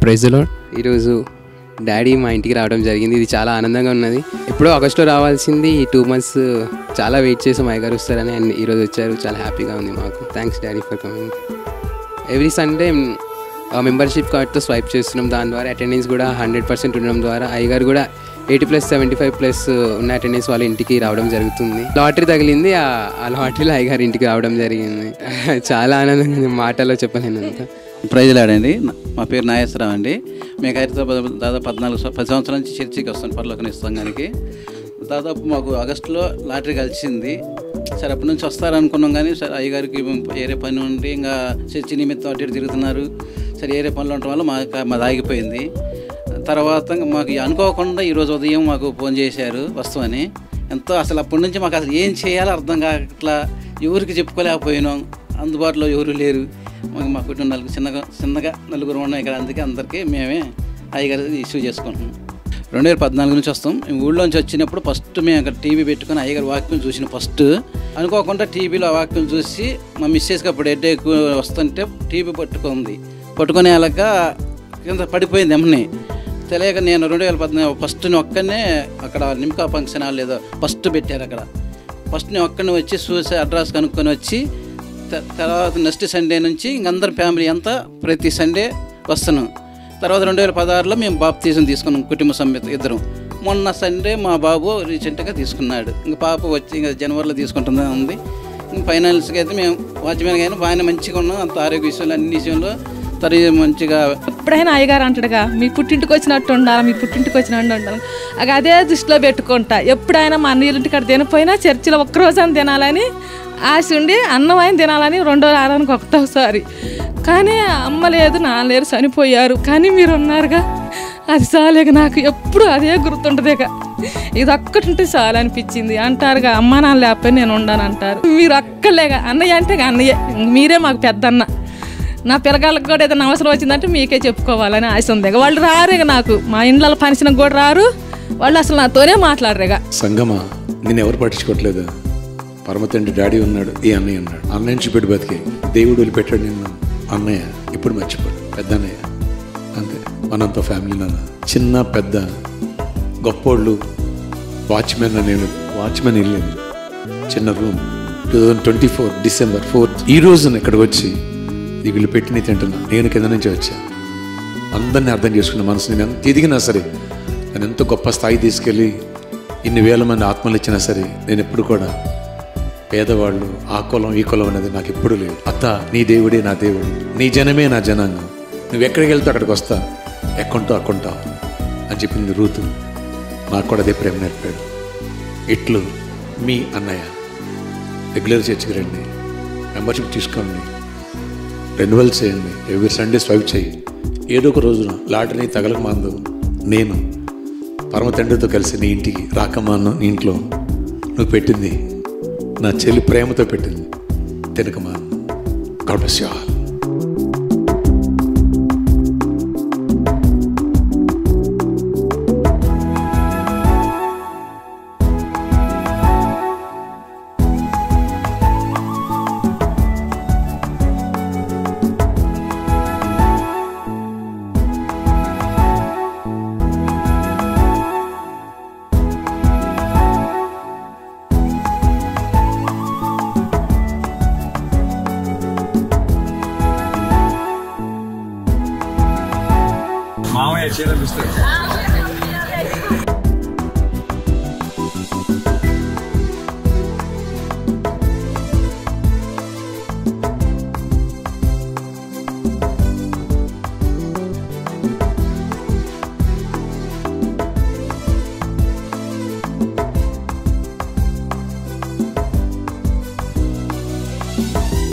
Praise the lord. ఈరోజు daddy మా ఇంటికి రావడం జరిగింది. ఇది చాలా ఆనందంగా ఉన్నది. ఎప్పుడో ఆగస్టులో రావాల్సింది, ఈ 2 months చాలా వెయిట్ చేసాం అయ్యగారు వస్తారని. అండ్ ఈరోజు వచ్చారు, చాలా హ్యాపీగా ఉంది మాకు. Thanks daddy for coming. Every Sunday membership కార్డ్తో స్వైప్ చేస్తున్నాం. దాని ద్వారా అటెండెన్స్ కూడా 100% ఉండడం ద్వారా అయ్యగారు కూడా 80+, 75+ ఉన్న అటెండెన్స్ వాళ్ళ ఇంటికి రావడం జరుగుతుంది. లాటరీ తగిలింది, ఆ లాటరీలో అయ్యగారు ఇంటికి రావడం జరిగింది. చాలా ఆనందంగా ఉంది, మాటల్లో చెప్పలేను అంత. ప్రైజ్ లాడండి. మా పేరు నాగేశ్వరరావు అండి. మేము హైదరాబాద్ దాదాపు 10 సంవత్సరాల నుంచి చర్చికి వస్తాను పరలోకని సంఘానికి. దాదాపు మాకు ఆగస్టులో లాటరీ కలిసింది. సరే అప్పటి నుంచి వస్తారనుకున్నాం, కానీ సరే అయ్యగారికి వేరే పని ఉండి ఇంకా చర్చి నిమిత్తం అటు తిరుగుతున్నారు. సరే వేరే పనులు ఉండటం వల్ల మాది ఆగిపోయింది. తర్వాత మాకు అనుకోకుండా ఈరోజు ఉదయం మాకు ఫోన్ చేశారు వస్తామని. ఎంతో అసలు అప్పటి నుంచి మాకు అసలు ఏం చేయాలో అర్థం కావట్లా, ఎవరికి చెప్పుకోలేకపోయినాం, అందుబాటులో ఎవరు లేరు. మా కుటుంబం చిన్నగా నలుగురు ఉన్నాం ఇక్కడ. అందుకే అందరికీ మేమే అయ్యగారు ఇష్యూ చేసుకుంటున్నాం. 2014 నుంచి వస్తాం. మేము ఊళ్ళోంచి వచ్చినప్పుడు ఫస్ట్ మేము అక్కడ టీవీ పెట్టుకుని అయ్యగారు వాక్యం చూసిన ఫస్ట్ అనుకోకుండా టీవీలో ఆ వాక్యం చూసి మా మిస్సెస్కి అప్పుడు హెడేక్ వస్తుంటే టీవీ పట్టుకునే అలాగా కింద పడిపోయింది. ఎమ్మని తెలియక నేను 2014 ఫస్ట్ ఒక్కనే అక్కడ నిమ్కా ఫంక్షన్ హాల్ ఏదో ఫస్ట్ పెట్టారు అక్కడ. ఫస్ట్ నేను ఒక్కడిని వచ్చి చూసి అడ్రస్ కనుక్కొని వచ్చి తర్వాత నెక్స్ట్ సండే నుంచి ఇంకందరం ఫ్యామిలీ అంతా ప్రతి సండే వస్తున్నాం. తర్వాత 2016లో మేము బాప్తిజం తీసుకున్నాం కుటుంబ సమేత ఇద్దరం. మొన్న సండే మా బాబు రీసెంట్గా తీసుకున్నాడు. ఇంకా పాప వచ్చి ఇంకా జనవరిలో తీసుకుంటుందా ఉంది. ఇంకా ఫైనాన్స్గా అయితే మేము వాచ్మెన్ కానీ బాగానే మంచిగా ఉన్నాం. అంత ఆరోగ్య విషయంలో అన్ని విషయంలో మంచిగా. ఎప్పుడైనా అయ్యగారు అంటాడుగా మీ పుట్టింటికి వచ్చినట్టు ఉండాలి, మీ పుట్టింటికి వచ్చినట్టు ఉండాలి. అదే దృష్టిలో పెట్టుకుంటా. ఎప్పుడైనా మా అన్నయ్య ఇంటికాడ తినపోయినా చర్చిలో ఒక్కరోజు అని తినాలని ఆశ ఉండి అన్నం అయిన తినాలని 2 వారానికి ఒకసారి. కానీ అమ్మ లేదు, నాన్న లేరు, చనిపోయారు. కానీ మీరు ఉన్నారుగా, అది చాలేక నాకు ఎప్పుడు అదే గుర్తుంటుంది. ఇది ఒక్కటి ఉంటే చాలు అనిపించింది. అంటారుగా అమ్మ నాన్న లేకపోయి నేను ఉండను అంటారు. మీరు ఒక్కలేగా అన్నయ్య అంటే అన్నయ్య, మీరే మాకు పెద్దన్న. నా పిల్లగాళ్ళకి కూడా ఏదైనా అవసరం వచ్చిందంటే మీకే చెప్పుకోవాలని ఆశ ఉంది. వాళ్ళు రారేగా, నాకు మా ఇండ్లలో ఫంక్షన్కి కూడా రారు వాళ్ళు, అసలు నాతోనే మాట్లాడరేగా. సంగమా నేను ఎవరు పట్టించుకోవట్లేదు. పరమతండ్రి డాడీ ఉన్నాడు, ఈ అన్నయ్య ఉన్నాడు. అన్నయ్య చూపెట్టి బతికే దేవుడు వదిలిపెట్టాడు నిన్ను. అన్నయ్య ఇప్పుడు మర్చిపోడు, పెద్ద అన్నయ్య అంతే. మనంతో ఫ్యామిలీ నాన్న, చిన్న పెద్ద గొప్పోళ్ళు, వాచ్మెన్ అనేది వాచ్మెన్ వెళ్ళేది చిన్న రూమ్. 2024 December 4th ఈ రోజున ఇక్కడికి వచ్చి వీళ్ళు పెట్టి తింటున్నా. నేను కింద నుంచి వచ్చా. అందరినీ అర్థం చేసుకున్న మనసు నేను ఎంత ఎదిగినా సరే, నేను ఎంతో గొప్ప స్థాయి తీసుకెళ్ళి ఇన్ని వేల మంది ఆత్మలు ఇచ్చినా సరే, నేను ఎప్పుడు కూడా పేదవాళ్ళు ఆ కులం ఈ కులం అనేది నాకు ఎప్పుడు లేదు. అత్త నీ దేవుడే నా దేవుడు, నీ జనమే నా జనాంగం, నువ్వు ఎక్కడికి వెళ్తే అక్కడికి వస్తా, ఎక్కుంటావు అక్కుంటావు అని చెప్పింది రూతు. నాకు కూడా అదే ప్రేమ నేర్పాడు. ఇట్లు మీ అన్నయ్య. రెగ్యులర్ చర్చికి రండి, మెంబర్షిప్ తీసుకోండి, రెన్యువల్ చేయండి, ఎవ్రీ సండే స్వైప్ చేయి. ఏదో ఒక రోజున లాటరీ తగలక మందు నేను పరమ తండ్రితో కలిసి నీ ఇంటికి రాకమాను. నీ ఇంట్లో నువ్వు పెట్టింది నా చెల్లి ప్రేమతో పెట్టింది తినకమా. God bless you all. మామయ్య చీర